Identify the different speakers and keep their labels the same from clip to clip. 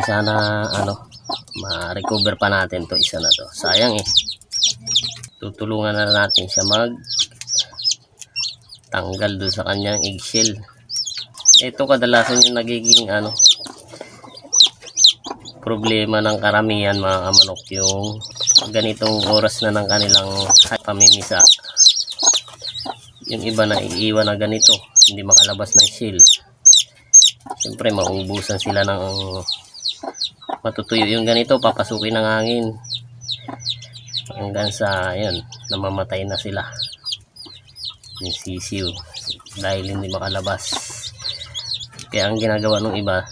Speaker 1: Sana ma-recover pa natin to isa na to. Sayang eh. Tutulungan na natin siya mag tanggal doon sa kanyang eggshell. Ito kadalasan yung nagiging problema ng karamihan mga kamanok, yung ganitong oras na ng kanilang pamimisa. Yung iba na iiwan na ganito, hindi makalabas ng shell. Siyempre mauubusan sila ng matutuyo yung ganito, papasukin ng hangin hanggang sa yun, namamatay na sila yung sisiw dahil hindi makalabas. Kaya ang ginagawa ng iba,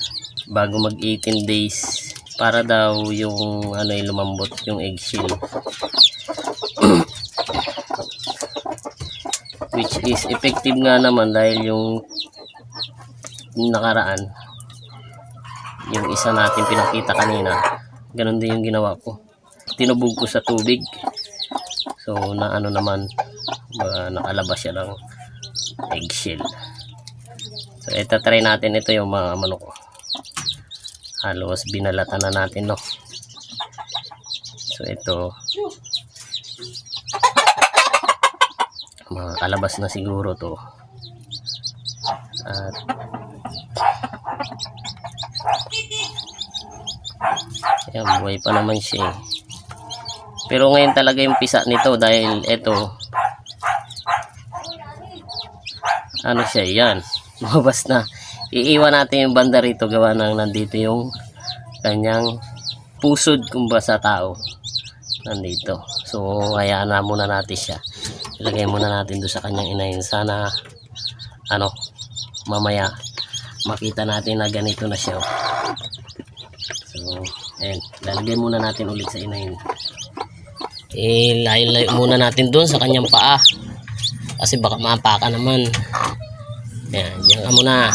Speaker 1: bago mag 18 days para daw yung lumambot yung eggshell, which is effective nga naman dahil yung nakaraan, yung isa natin pinakita kanina, ganun din yung ginawa ko. Tinubog ko sa tubig, so naman nakalabas siya ng eggshell. So itatry natin ito yung mga manok ko. Halos binalatan na natin, no. So ito makalabas na siguro to. At ayan, buhay pa naman siya eh. Pero ngayon talaga yung pisa nito dahil ito siya, yan, lumabas na. Iiwan natin yung banda rito, gawa ng nandito yung kanyang pusod kumba sa tao nandito. So hayaan na muna natin siya, ilagay muna natin doon sa kanyang inahin. Sana mamaya makita natin na ganito na siya. So ayan, lalagay muna natin ulit sa inahin. Ilayo muna natin doon sa kanyang paa kasi baka maapaka naman. Ayan, diyan ka muna.